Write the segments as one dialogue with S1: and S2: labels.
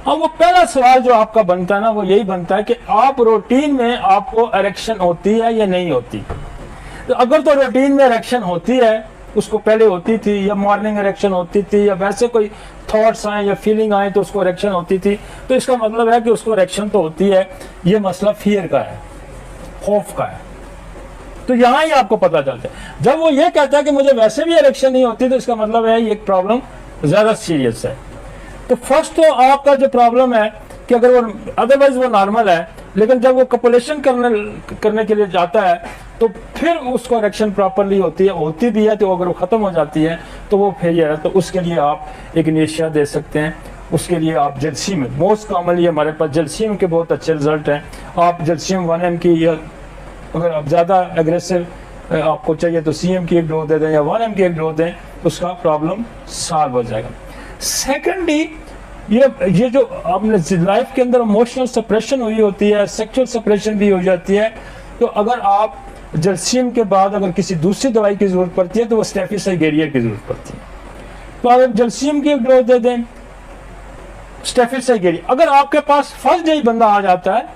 S1: अब वो पहला सवाल जो आपका बनता है ना, वो यही बनता है कि आप रूटीन में आपको इरेक्शन होती है या नहीं होती। तो अगर तो रूटीन में इरेक्शन होती है, उसको पहले होती थी, या मॉर्निंग इरेक्शन होती थी, या वैसे कोई थॉट्स आए या फीलिंग आए तो उसको इरेक्शन होती थी, तो इसका मतलब है कि उसको इरेक्शन तो होती है। ये मसला फियर का है, खौफ का है। तो यहाँ ही आपको पता चलता है। जब वो ये कहता है कि मुझे वैसे भी इरेक्शन नहीं होती, तो इसका मतलब है ये प्रॉब्लम ज़्यादा सीरियस है। तो फर्स्ट तो आपका जो प्रॉब्लम है कि अगर वो अदरवाइज वो नॉर्मल है, लेकिन जब वो कपुलेशन करने के लिए जाता है तो फिर उसको इरेक्शन प्रॉपरली होती भी है, तो अगर वो ख़त्म हो जाती है तो वो फेलियर है। तो उसके लिए आप इग्नेशिया दे सकते हैं। उसके लिए आप जलसीम, मोस्ट कॉमनली हमारे पास जलसीम के बहुत अच्छे रिजल्ट हैं। आप जलसीम 1M की, या अगर आप ज़्यादा एग्रेसिव आपको चाहिए तो CM की एक डोज दे दें या 1M की एक डोज दें, उसका प्रॉब्लम सॉल्व हो जाएगा। सेकेंडली, ये जो आपने लाइफ के अंदर इमोशनल सप्रेशन हुई होती है, सेक्सुअल सप्रेशन भी हो जाती है, तो अगर आप जलसीम के बाद अगर किसी दूसरी दवाई की जरूरत पड़ती है तो वो स्टेफिसाइगेरिया की जरूरत पड़ती है। तो आप जलसीम की एक डोज दे दें, स्टेफिसाइगेरिया। अगर आपके पास फर्स्ट डे ही बंदा आ जाता है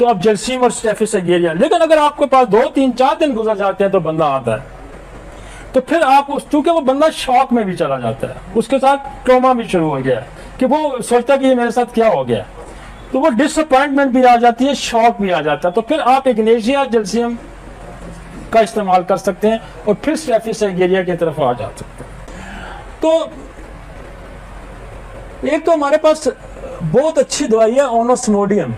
S1: तो आप जलसीम और स्टेफिसाइगेरिया, लेकिन अगर आपके पास 2, 3, 4 दिन गुजर जाते हैं तो बंदा आता है, तो फिर आप चूंकि वो बंदा शॉक में भी चला जाता है, उसके साथ ट्रॉमा भी शुरू हो गया है कि वो सोचता कि ये मेरे साथ क्या हो गया, तो वो डिसअपॉइंटमेंट भी आ जाती है, शॉक भी आ जाता है। तो फिर आप इग्नेशिया जलसीम का इस्तेमाल कर सकते हैं और फिर स्टेफिसाइगेरिया की तरफ आ जा सकते हैं। तो एक तो हमारे पास बहुत अच्छी दवाई है ओनोस्मोडियम।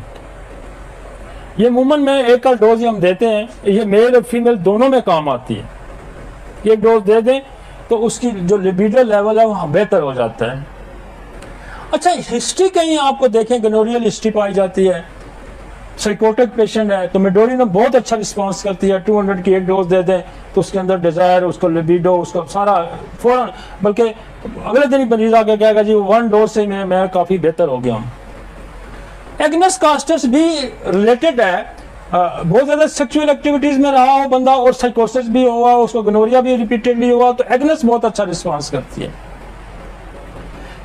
S1: ये अमूमन में एक का डोज हम देते हैं, ये मेल और फीमेल दोनों में काम आती है। एक डोज दे दें तो उसकी जो लिबिडो लेवल है वो बेहतर हो जाता है। अच्छा, हिस्ट्री कहीं आपको देखें, गोनोरियल हिस्ट्री पाई जाती है, साइकोटिक पेशेंट है तो मेडोरिन बहुत अच्छा रिस्पांस करती है। 200 की एक डोज दे दें तो उसके अंदर डिजायर, उसको लिबिडो, उसको सारा फौरन, बल्कि अगले दिन ही मरीज आके कहेगा जी 1 डोज से मैं काफी बेहतर हो गया हूँ। एग्नेस कास्टस भी रिलेटेड है, बहुत ज्यादा सेक्सुअल एक्टिविटीज में रहा हो बंदा और साइकोसिस भी हुआ, उसको गोनोरिया भी रिपीटेडली हुआ, तो एग्नेस बहुत अच्छा रिस्पांस करती है।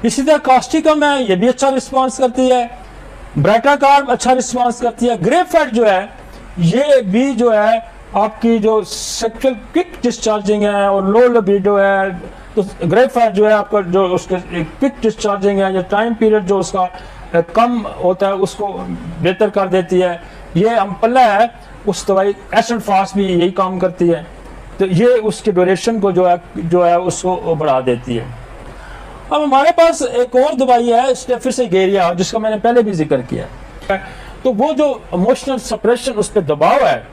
S1: इसी तरह कास्टिकम है, ये भी अच्छा रिस्पांस करती है। ब्राटाकार्ब अच्छा रिस्पांस करती है। ग्रेपफ्रूट जो है, ये भी जो है आपकी जो सेक्सुअल क्विक डिस्चार्जिंग है और लो लिबिडो है, तो ग्रेपफ्रूट जो है आपका जो उसके क्विक डिस्चार्जिंग है, या टाइम पीरियड जो उसका कम होता है उसको बेहतर कर देती है। ये अम्पल्ला है, उस दवाई एसिड फास्ट भी यही काम करती है, तो ये उसके ड्यूरेशन को जो है उसको बढ़ा देती है। अब हमारे पास एक और दवाई है स्टेफिसाइगेरिया, जिसका मैंने पहले भी जिक्र किया है। तो वो जो इमोशनल सप्रेशन, उस पर दबाव है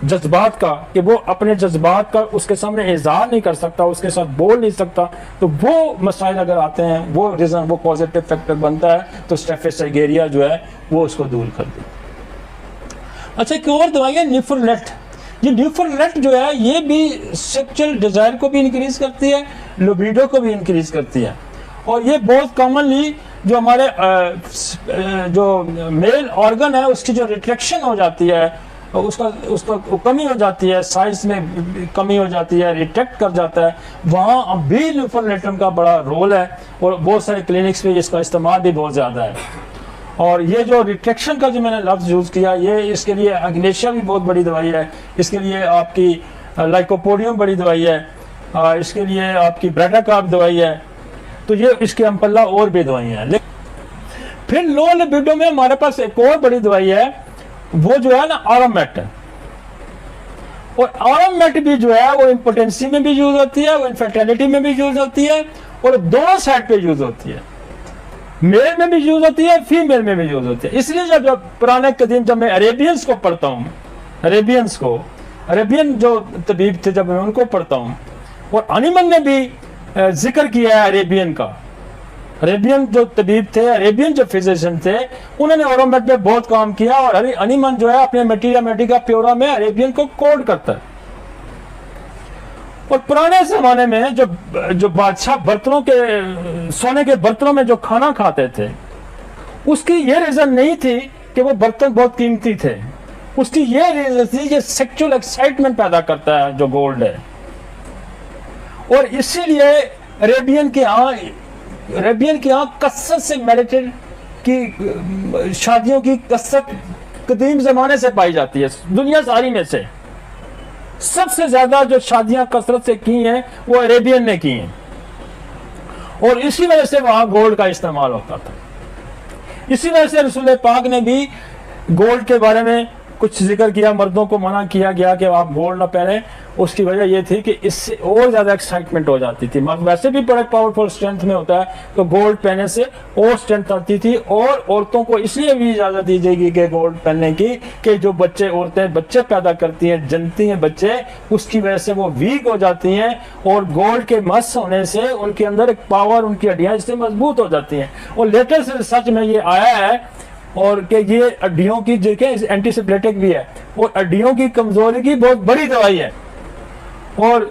S1: जज्बात का, कि वो अपने जज्बात का उसके सामने इजहार नहीं कर सकता, उसके साथ बोल नहीं सकता, तो वो मसाइल अगर आते हैं, वो रीजन, वो पॉजिटिव फैक्टर बनता है, तो स्टेफिसाइगेरिया जो है वो उसको दूर कर दे। अच्छा, एक और दवाई है न्यूफरलेट। ये न्यूफरलेट जो है ये भी सेक्सुअल डिजायर को भी इंक्रीज करती है, लिबिडो को भी इंक्रीज करती है। और ये बहुत कॉमनली जो हमारे जो मेल ऑर्गन है उसकी जो रिट्रैक्शन हो जाती है, उसका कमी हो जाती है, साइज में कमी हो जाती है, रिट्रैक्ट कर जाता है, वहाँ भी न्यूफरलेटम का बड़ा रोल है और बहुत सारे क्लिनिक्स में इसका इस्तेमाल भी बहुत ज़्यादा है। और ये जो रिट्रैक्शन का जो मैंने लफ्ज़ यूज़ किया, ये इसके लिए एग्नेशिया भी बहुत बड़ी दवाई है, इसके लिए आपकी लाइकोपोडियम बड़ी दवाई है, इसके लिए आपकी ब्राटाकार्ब दवाई है, तो ये इसके अम्पल्ला और भी दवाइयाँ हैं। फिर लो लिबिडो में हमारे पास एक और बड़ी दवाई है, वो जो है ना आरामेट है। और आरामेट भी जो है वो इम्पोटेंसी में भी यूज होती है, वो इनफर्टिलिटी में भी यूज होती है, और दोनों साइड पे यूज होती है, मेल में भी यूज होती है, फीमेल में भी यूज होती है। इसलिए जब पुराने कदीम, जब मैं अरेबियंस को पढ़ता हूँ, अरेबियन जो तबीब थे, जब मैं उनको पढ़ता हूँ, और हनीमन ने भी जिक्र किया है अरेबियन का। अरेबियन जो तबीब थे, अरेबियन जो फिजिशियन थे, उन्होंने आरामेट में बहुत काम किया, और हनीमन जो है अपने मटीरिया मेडिका प्योरा में अरेबियन को कोड करता है। और पुराने जमाने में जो बादशाह बर्तनों के, सोने के बर्तनों में जो खाना खाते थे, उसकी ये रीजन नहीं थी कि वो बर्तन बहुत कीमती थे, उसकी ये रीजन थी कि सेक्सुअल एक्साइटमेंट पैदा करता है जो गोल्ड है। और इसीलिए अरेबियन के यहाँ अरेबियन के यहाँ कसरत से मैरिटेड की शादियों की कसरत कदीम जमाने से पाई जाती है। दुनिया सारी में से सबसे ज्यादा जो शादियां कसरत से की हैं वो अरेबियन ने की हैं, और इसी वजह से वहां गोल्ड का इस्तेमाल होता था। इसी वजह से रसूल पाक ने भी गोल्ड के बारे में कुछ जिक्र किया, मर्दों को मना किया गया कि आप गोल्ड ना पहने। उसकी वजह यह थी कि इससे और ज़्यादा एक्साइटमेंट हो जाती थी। मर्द वैसे भी बड़े पावरफुल स्ट्रेंथ में होता है, तो गोल्ड पहनने से और स्ट्रेंथ आती थी। और औरतों को इसलिए भी इजाज़त दी जाएगी कि गोल्ड पहनने की कि जो बच्चे औरतें बच्चे पैदा करती हैं, जनती हैं बच्चे, उसकी वजह से वो वीक हो जाती हैं, और गोल्ड के मस होने से उनके अंदर एक पावर, उनकी हड्डियाँ इससे मजबूत हो जाती हैं। और लेटेस्ट रिसर्च में ये आया है और कि ये हड्डियों की जगह एंटीसेप्टिक भी है, और हड्डियों की कमजोरी की बहुत बड़ी दवाई है। और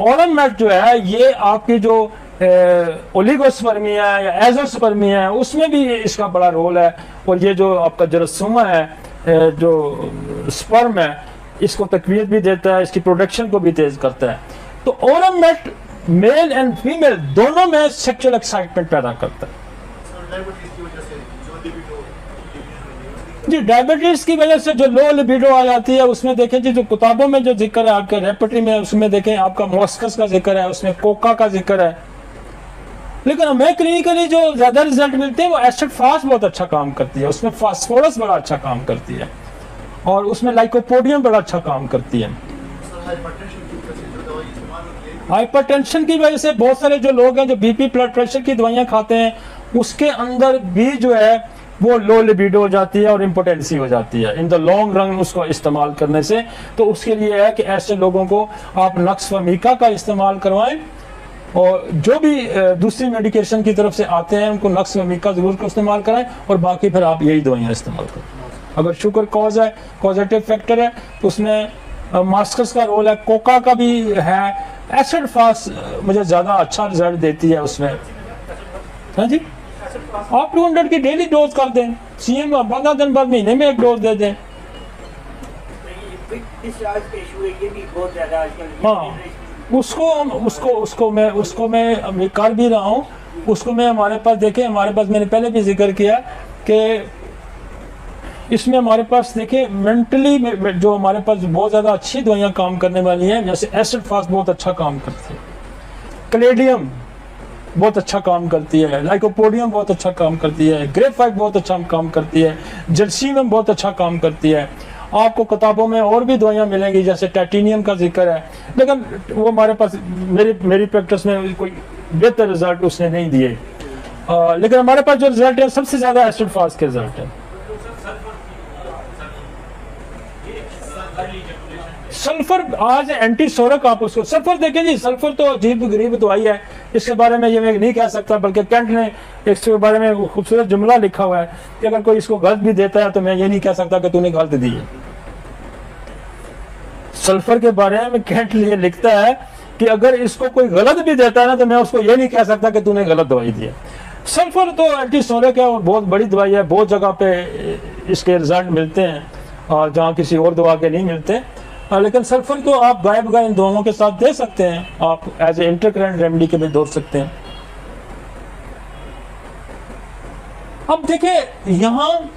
S1: ओलनमेट जो है ये आपकी जो ओलिगोस्पर्मिया या एजोस्पर्मिया है उसमें भी इसका बड़ा रोल है। और ये जो आपका जरासूमा है, जो स्पर्म है, इसको तकवीत भी देता है, इसकी प्रोडक्शन को भी तेज करता है। तो ओलनमेट मेल एंड फीमेल दोनों में सेक्सुअल एक्साइटमेंट पैदा करता है। जी, डायबिटीज की वजह से जो लो लिबिडो आ जाती है, उसमें देखें जी जो किताबों में जो जिक्र है आपके रेपर्टरी में, उसमें देखें आपका मॉस्कस का जिक्र है, उसमें कोका का जिक्र है। लेकिन हमें क्लिनिकली जो ज्यादा रिजल्ट मिलते हैं वो एसिड फास्ट बहुत अच्छा काम करती है, उसमें फास्फोरस बड़ा अच्छा काम करती है, और उसमें लाइकोपोडियम बड़ा अच्छा काम करती है। हाइपरटेंशन की वजह से बहुत सारे जो लोग हैं जो बीपी ब्लड प्रेशर की दवाइयां खाते हैं, उसके अंदर भी जो है वो लो लिबिडो हो जाती है और इम्पोटेंसी हो जाती है इन द लॉन्ग रन उसको इस्तेमाल करने से। तो उसके लिए है कि ऐसे लोगों को आप नक्स व मीका का इस्तेमाल करवाएं, और जो भी दूसरी मेडिकेशन की तरफ से आते हैं उनको नक्स व मीका जरूर को इस्तेमाल कराएं, और बाकी फिर आप यही दवाइयाँ इस्तेमाल करें। अगर शुगर कॉज है, पॉजिटिव फैक्टर है, तो उसमें मास्कस का रोल है, कोका का भी है। एसिड फास्ट मुझे ज़्यादा अच्छा रिजल्ट देती है उसमें। हाँ जी, आप 200 की डेली डोज कर दें, सीएम 15 दिन बाद महीने में एक डोज दे दें। हाँ, उसको मैं कर भी रहा हूँ। उसको मैं हमारे पास देखें, हमारे पास मैंने पहले भी जिक्र किया कि इसमें हमारे पास देखिए मेंटली जो हमारे पास बहुत ज़्यादा अच्छी दवाइयाँ काम करने वाली हैं, जैसे एसिड फास्ट बहुत अच्छा काम करती है, कैलेडियम बहुत अच्छा काम करती है, लाइकोपोडियम बहुत अच्छा काम करती है, ग्रेफाइट बहुत अच्छा काम करती है, जर्सीनियम बहुत अच्छा काम करती है। आपको किताबों में और भी दवाइयाँ मिलेंगी, जैसे टाइटेनियम का जिक्र है, लेकिन वो हमारे पास मेरी प्रैक्टिस में कोई बेहतर रिजल्ट उसने नहीं दिए। लेकिन हमारे पास जो रिजल्ट है सबसे ज़्यादा एसिड फास्ट के रिजल्ट है। सल्फर आज एंटी सोरक, आप उसको सल्फर देखें जी, सल्फर तो अजीब गरीब दवाई है, इसके बारे में ये मैं नहीं कह सकता, बल्कि कैंट ने इसके बारे में खूबसूरत जुमला लिखा हुआ है कि अगर कोई इसको गलत भी देता है तो मैं ये नहीं कह सकता कि तूने गलत दी है। सल्फर के बारे में कैंट ये लिखता है कि अगर इसको कोई गलत भी देता है ना, तो मैं उसको ये नहीं कह सकता कि तूने गलत दवाई दी है। सल्फर तो एंटी सोरक है और बहुत बड़ी दवाई है, बहुत जगह पे इसके रिजल्ट मिलते हैं और जहाँ किसी और दवा के नहीं मिलते। लेकिन सल्फर तो आप गाय इन दवाओं के साथ दे सकते हैं, आप एज ए इंटरकरेंट रेमेडी के भी दे सकते हैं। अब देखिए यहाँ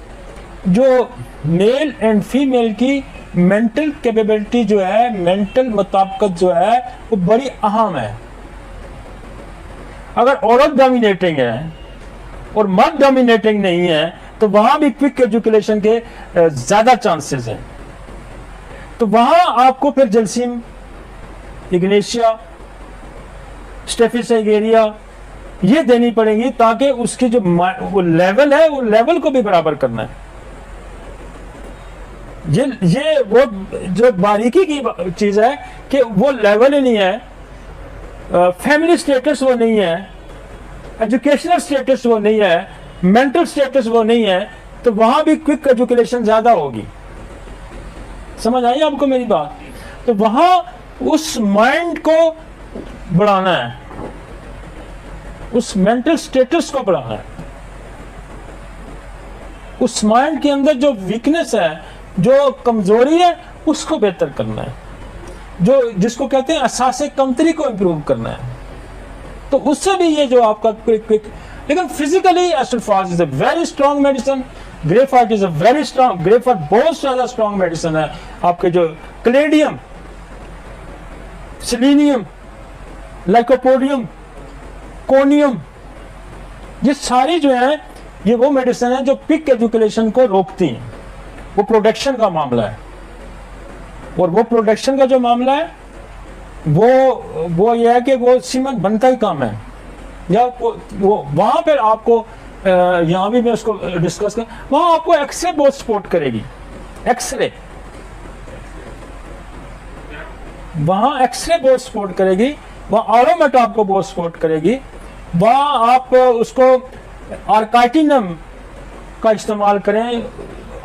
S1: जो मेल एंड फीमेल की मेंटल कैपेबिलिटी जो है, मेंटल मुताबिकत जो है वो बड़ी अहम है। अगर औरत डोमिनेटिंग है और मर्द डोमिनेटिंग नहीं है तो वहां भी क्विक एजुकेशन के ज्यादा चांसेस हैं। तो वहां आपको फिर जलसीम, इग्नेशिया, स्टेफिसेगेरिया ये देनी पड़ेगी, ताकि उसकी जो वो लेवल है वो लेवल को भी बराबर करना है। ये वो जो बारीकी की चीज है कि वो लेवल ही नहीं है, फैमिली स्टेटस वो नहीं है, एजुकेशनल स्टेटस वो नहीं है, मेंटल स्टेटस वो नहीं है, तो वहां भी क्विक एजुकेशन ज्यादा होगी। समझ आई आपको मेरी बात? तो वहां उस माइंड को बढ़ाना है, उस मेंटल स्टेटस को बढ़ाना है, उस माइंड के अंदर जो वीकनेस है, जो कमजोरी है, उसको बेहतर करना है, जो जिसको कहते हैं असासे कमतरी को इंप्रूव करना है। तो उससे भी ये जो आपका क्विक, लेकिन फिजिकली एस्टोफाज is a very strong medicine, graphite is a very strong, graphite बहुत ज्यादा स्ट्रॉन्ग मेडिसिन है। आपके जो क्लेडियम, सेलेनियम, लाइकोपोडियम, कोनियम, ये सारी जो है ये वो मेडिसिन है जो पिक एजुकेशन को रोकती हैं। वो प्रोडक्शन का मामला है, और वो प्रोडक्शन का जो मामला है वो ये है कि वो सीमेंट बनता ही कम है, या वो वहां पर आपको यहाँ भी मैं उसको डिस्कस कर, वहां आपको एक्सरे बहुत सपोर्ट करेगी। एक्सरे, वहां एक्सरे बहुत सपोर्ट करेगी, वहां आरोमेट आपको बहुत सपोर्ट करेगी, वहां आप उसको आर्काइटिनम का इस्तेमाल करें,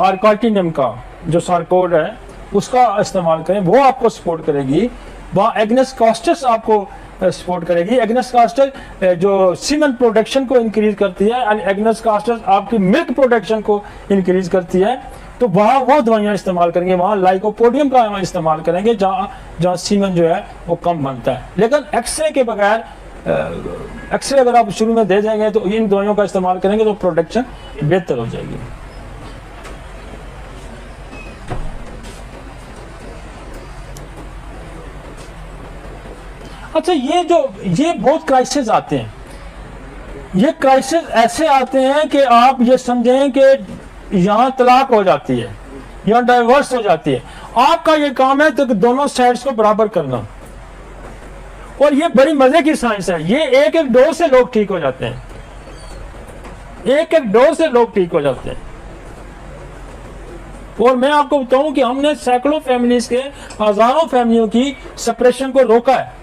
S1: आर्काइटिनम का जो सार्कोड है उसका इस्तेमाल करें, वो आपको सपोर्ट करेगी। वहाँ एग्नेस कॉस्टस आपको सपोर्ट करेगी। एग्नेस कॉस्टस जो सीमेंट प्रोडक्शन को इंक्रीज करती है, एंड एग्नेस कॉस्टस आपकी मिल्क प्रोडक्शन को इंक्रीज करती है। तो वहाँ वो दवाइयाँ इस्तेमाल करेंगे, वहाँ लाइकोपोडियम का इस्तेमाल करेंगे जहाँ सीमेंट जो है वो कम बनता है। लेकिन एक्सरे के बगैर, एक्सरे अगर आप शुरू में दे देंगे तो इन दवाइयों का इस्तेमाल करेंगे तो प्रोडक्शन बेहतर हो जाएगी। अच्छा, ये बहुत क्राइसिस आते हैं। ये क्राइसिस ऐसे आते हैं कि आप ये समझें कि यहाँ तलाक हो जाती है, यहाँ डाइवर्स हो जाती है। आपका ये काम है तो दोनों साइड्स को बराबर करना, और ये बड़ी मजे की साइंस है। ये एक एक डोज से लोग ठीक हो जाते हैं, एक एक डोज से लोग ठीक हो जाते हैं। और मैं आपको बताऊं कि हमने सैकड़ों फैमिलीज के, हजारों फैमिलियों की सेपरेशन को रोका है।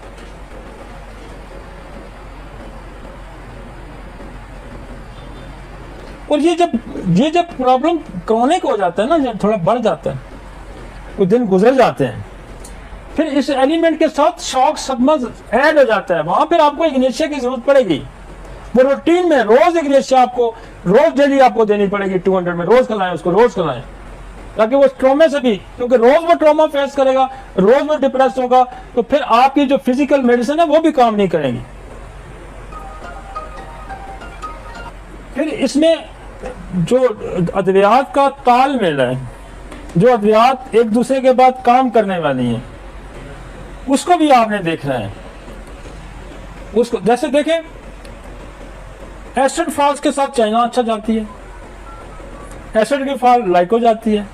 S1: और ये जब प्रॉब्लम क्रॉनिक हो जाता है ना, जब थोड़ा बढ़ जाता है, कुछ दिन गुजर जाते हैं, फिर इस एलिमेंट के साथ शॉक सदमा ऐड हो जाता है, वहां फिर आपको इग्नेशिया की जरूरत पड़ेगी। वो रूटीन में रोज इग्नेशिया आपको रोज डेली आपको देनी पड़ेगी। 200 में रोज खिलाएं उसको, रोज खिलाएं, ताकि वो ट्रॉमा से भी, क्योंकि रोज वो ट्रॉमा फेस करेगा, रोज वो डिप्रेस होगा, तो फिर आपकी जो फिजिकल मेडिसिन है वो भी काम नहीं करेंगी। फिर इसमें जो अद्वियात का तालमेल है, जो अद्वियात एक दूसरे के बाद काम करने वाली हैं, उसको भी आपने देखना है। उसको जैसे देखें, एसिड फॉल्स के साथ चाइना अच्छा जाती है, एसिड के फॉल लाइको जाती है,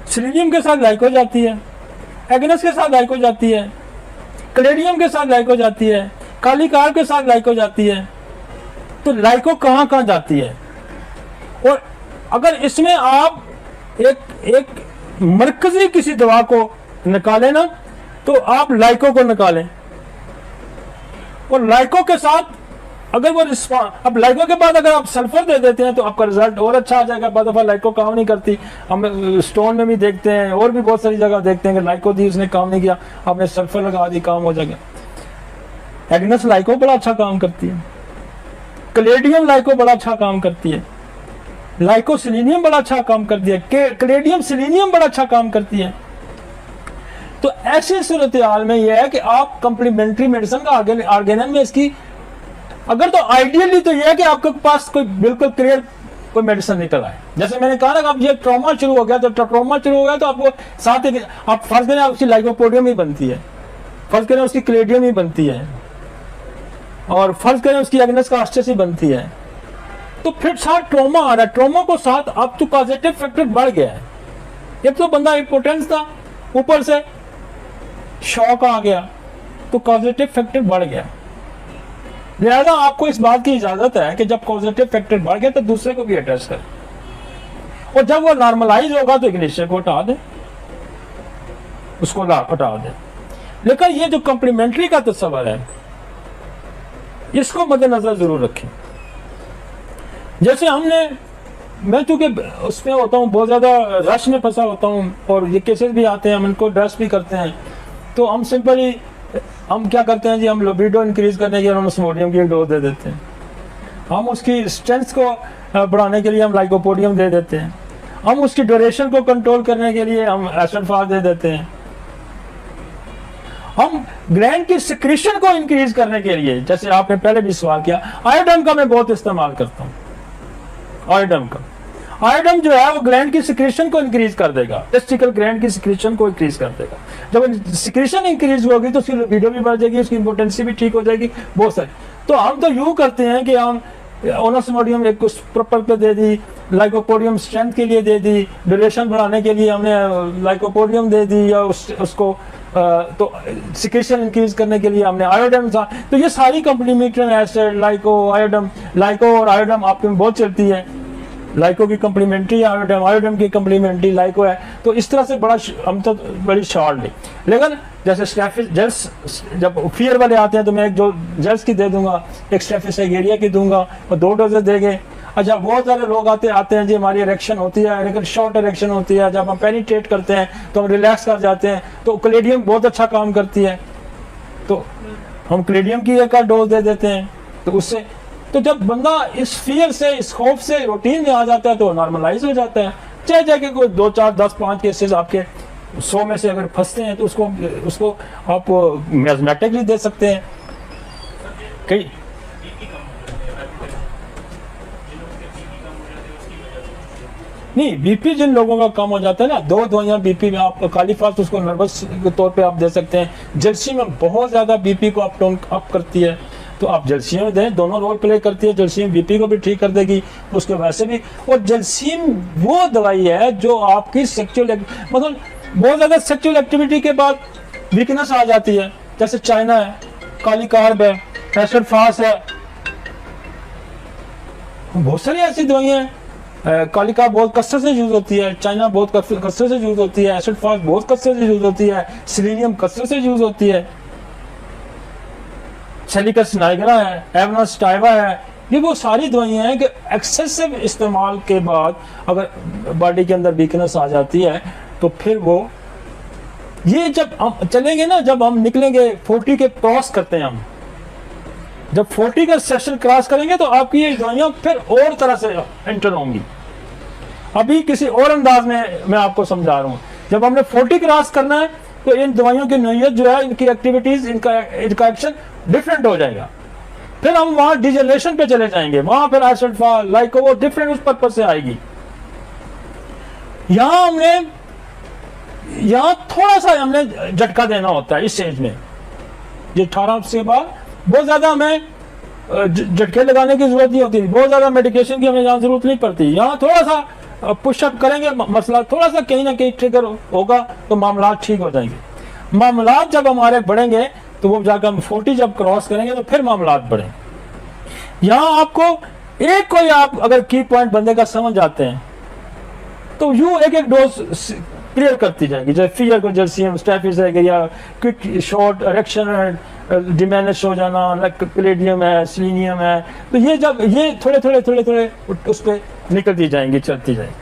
S1: सेलेनियम के साथ लाइको जाती है, एग्नेस के साथ लाइको जाती है, क्लेडियम के साथ लाइको जाती है, काली कार के साथ लाइको जाती है। तो लाइको कहाँ कहाँ जाती है? और अगर इसमें आप एक मरकजी किसी दवा को निकालें ना, तो आप लाइको को निकालें, और लाइको के साथ अगर वो रिस्पॉन्स, अब लाइको के बाद अगर आप सल्फर दे देते हैं तो आपका रिजल्ट और अच्छा आ जाएगा। बाद दफा लाइको काम नहीं करती, हम स्टोन में भी देखते हैं और भी बहुत सारी जगह देखते हैं कि लाइको दी, उसने काम नहीं किया, आपने सल्फर लगा दी, काम हो जाएगा। एग्नेस लाइको बड़ा अच्छा काम करती है, क्लेडियम लाइको बड़ा अच्छा काम करती है, लाइको सेलेनियम बड़ा अच्छा काम करती है, क्लेडियम सेलेनियम बड़ा अच्छा काम करती है। तो ऐसी सूरत हाल में यह है कि आप कंप्लीमेंट्री मेडिसिन का ऑर्गेनम में इसकी, अगर तो आइडियली तो यह है कि आपके पास कोई बिल्कुल क्लियर कोई मेडिसिन निकल आए। जैसे मैंने कहा ना, अब ये ट्रॉमा शुरू हो गया, तो ट्रॉमा शुरू हो गया तो आपको साथ ही आप फर्ज करें उसकी लाइकोपोडियम ही बनती है, फर्ज करें उसकी क्लेडियम ही बनती है, और फर्ज करें उसकी एग्नेस कॉस्टस ही बनती है, तो फिर साथ ट्रॉमा आ रहा है। ट्रॉमा को साथ अब तो पॉजिटिव फैक्टर बढ़ गया है। एक तो बंदा इम्पोर्टेंस था, ऊपर से शॉक आ गया, तो पॉजिटिव फैक्टर बढ़ गया। लिहाजा आपको इस बात की इजाजत है कि जब पॉजिटिव फैक्टर बढ़ गया तो दूसरे को भी एड्रेस करें, और जब वो नॉर्मलाइज होगा तो इग्निशन को हटा दें, उसको हटा दें। लेकिन ये जो कॉम्प्लीमेंट्री का तस्वर है, इसको मद्देनजर जरूर रखें। जैसे मैं चूंकि उसमें होता हूँ, बहुत ज्यादा रश में फंसा होता हूँ, और ये केसेस भी आते हैं, हम इनको एड्रेस भी करते हैं, तो हम सिंपली हम क्या करते हैं जी, हम लिबिडो इंक्रीज करने के लिए हम सोडियम की एक डोज दे देते हैं। हम उसकी स्ट्रेंथ को बढ़ाने के लिए हम लाइकोपोडियम दे देते हैं। हम उसकी ड्यूरेशन को कंट्रोल करने के लिए हम एसिड फास दे देते हैं। हम ग्लैंड की सिक्रीशन को इंक्रीज करने के लिए, जैसे आपने पहले भी सवाल किया, आयोडीन का मैं बहुत इस्तेमाल करता हूं। आयोडीन जो है वो ग्लैंड की सिक्रीशन को इंक्रीज कर देगा, टेस्टिकल ग्लैंड की सिक्रीशन को इंक्रीज कर देगा। जब सिक्रीशन इंक्रीज होगी तो उसकी लिबिडो भी बढ़ जाएगी, उसकी इंपोटेंसी भी ठीक हो जाएगी, बहुत सारी। तो हम तो यूं करते हैं कि हम ओनोसोमोडियम एक कुछ प्रॉपर पे दे दी, लाइकोपोडियम स्ट्रेंथ के लिए दे दी, ड्यूरेशन बढ़ाने के लिए हमने लाइकोपोडियम दे दी, या उसको तो सिक्रीशन इंक्रीज करने के लिए हमने आयोडीन। तो ये सारी कॉम्प्लीमेंट्री एसिड, लाइको और आयोडीन आपके में बहुत चलती है। लाइको की कॉम्प्लीमेंट्री आयोडीन, आयोडीन की कॉम्प्लीमेंट्री लाइको है। तो इस तरह से बड़ा हम तो बड़ी शॉर्ट ली, लेकिन जैसे स्टेफिस जेल्स जब फियर वाले आते हैं तो मैं एक जो जेल्स की दे दूंगा, एक स्टेफिस एगेरिया की दूंगा और 2 डोजेज देंगे। अच्छा, बहुत सारे लोग आते हैं जी हमारी इरेक्शन होती है, लेकिन शॉर्ट इरेक्शन होती है, जब हम पेनिट्रेट करते हैं तो हम रिलैक्स कर जाते हैं, तो क्लेडियम बहुत अच्छा काम करती है, तो हम क्लेडियम की एक डोज दे देते हैं। तो उससे तो जब बंदा इस फियर से, इस खौफ से रूटीन में आ जाता है तो नॉर्मलाइज हो जाता है। चाहे जाके कोई 2, 4, 10, 5 केसेस आपके 100 में से अगर फंसते हैं तो उसको आप मैथमेटिकली दे सकते हैं। कई नहीं, बीपी जिन लोगों का कम हो जाता है ना, 2 दवाइयां बीपी में, आप कालीफास उसको नर्वस के तौर पे आप दे सकते हैं। जर्सी में बहुत ज्यादा बीपी को अप करती है, तो आप जल्सीम दें, दोनों रोल प्ले करती है। जल्सीम बीपी को भी ठीक कर देगी, उसके वैसे भी। और जल्सीम वो दवाई है जो आपकी सेक्सुअल, मतलब बहुत ज्यादा सेक्सुअल एक्टिविटी के बाद वीकनेस आ जाती है, जैसे चाइना है, काली कार्ब है, एसिड फास है, बहुत सारी ऐसी दवाइयां हैं। काली कार्ब बहुत कसरत से यूज होती है, चाइना बहुत कसरत से यूज होती है, एसिड फास बहुत कसरत से यूज होती है, सेलेनियम कसरत से यूज होती है, सेलिकस नाइग्रा है, एवनास्टाइवा है। ये वो सारी दवाइयां हैं कि एक्सेसिव इस्तेमाल के बाद अगर बॉडी के अंदर वीकनेस आ जाती है तो फिर वो, ये जब हम चलेंगे ना, जब हम निकलेंगे 40 के क्रॉस करते हैं हम, जब 40 का सेशन क्रॉस करेंगे तो आपकी ये दवाइयां फिर और तरह से एंटर होंगी। अभी किसी और अंदाज में मैं आपको समझा रहा हूँ। जब हमने 40 क्रॉस करना है तो इन दवाइयों की नोयत जो है, इनकी एक्टिविटीज, इनका एक्शन डिफरेंट हो जाएगा। फिर हम वहां डिजेनरेशन पे चले जाएंगे, वहां फिर एसिड फॉल, लाइको, वो डिफरेंट उस पर्पज से आएगी। यहां थोड़ा सा हमने झटका देना होता है इस स्टेज में। ये 18 से बाद बहुत ज्यादा हमें झटके लगाने की जरूरत नहीं होती, बहुत ज्यादा मेडिकेशन की हमें यहाँ जरूरत नहीं पड़ती। यहाँ थोड़ा सा पुशअप करेंगे, मसला थोड़ा सा कहीं ना कहीं ट्रिगर होगा तो मामला ठीक हो जाएंगे। मामला जब हमारे बढ़ेंगे तो वो जाकर हम 40 जब क्रॉस करेंगे तो फिर मामला बढ़ेंगे। यहाँ आपको एक कोई आप अगर की पॉइंट बंदे का समझ जाते हैं तो यूं एक डोज क्लियर करती जाएगी। जैसे फियर को जर्सीम, स्टेफिस है या क्विक शॉर्ट इरेक्शन, डिमेनिश हो जाना, क्लेडियम है, सेलेनियम है, तो ये जब ये थोड़े उस पर निकलती जाएंगी, चलती जाएंगी।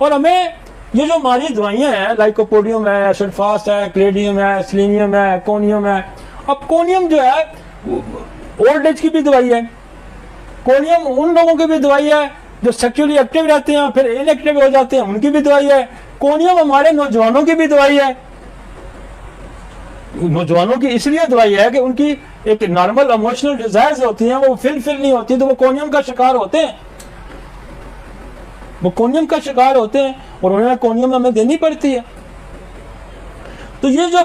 S1: और हमें ये जो हमारी दवाइयाँ हैं, लाइकोपोडियम है, एसिड फास्ट है, क्लेडियम है, सेलेनियम है, कोनियम है। अब कोनियम जो है ओल्ड एज की भी दवाई है, कोनियम उन लोगों की भी दवाई है जो सेक्सुअली एक्टिव रहते हैं फिर इनएक्टिव हो जाते हैं, उनकी भी दवाई है। कोनियम हमारे नौजवानों की भी दवाई है। नौजवानों की इसलिए दवाई है कि उनकी एक नॉर्मल इमोशनल डिजायर्स होती हैं, वो फिल नहीं होती, तो वो कोनियम का शिकार होते हैं, वो कोनियम का शिकार होते हैं और उन्हें कोनियम हमें देनी पड़ती है। तो ये जो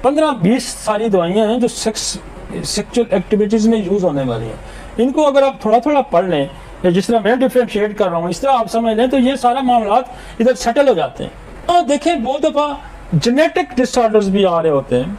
S1: 15-20 सारी दवाइयां हैं जो सेक्सुअल एक्टिविटीज में यूज होने वाली हैं, इनको अगर आप थोड़ा पढ़ लें, जिस तरह मैं डिफरेंशिएट कर रहा हूँ इस तरह आप समझ लें, तो ये सारा मामला इधर सेटल हो जाते हैं। तो देखें, बहुत दफा जेनेटिक डिसऑर्डर्स भी आ रहे होते हैं,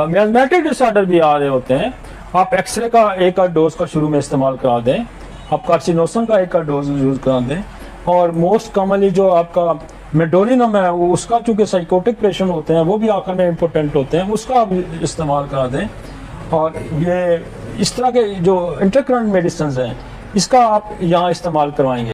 S1: मैथमेटिक डिसऑर्डर भी आ रहे होते हैं। आप एक्सरे का एक डोज का शुरू में इस्तेमाल करा दें, आप कार्सिनोसन का एक डोज यूज करा दें, और मोस्ट कॉमनली जो आपका मेडोलिनम है उसका, चूंकि साइकोटिक पेशेंट होते हैं वो भी आखिर में इम्पोर्टेंट होते हैं, उसका आप इस्तेमाल करा दें। और ये इस तरह के जो इंटरकरेंट मेडिसिन हैं इसका आप यहाँ इस्तेमाल करवाएंगे।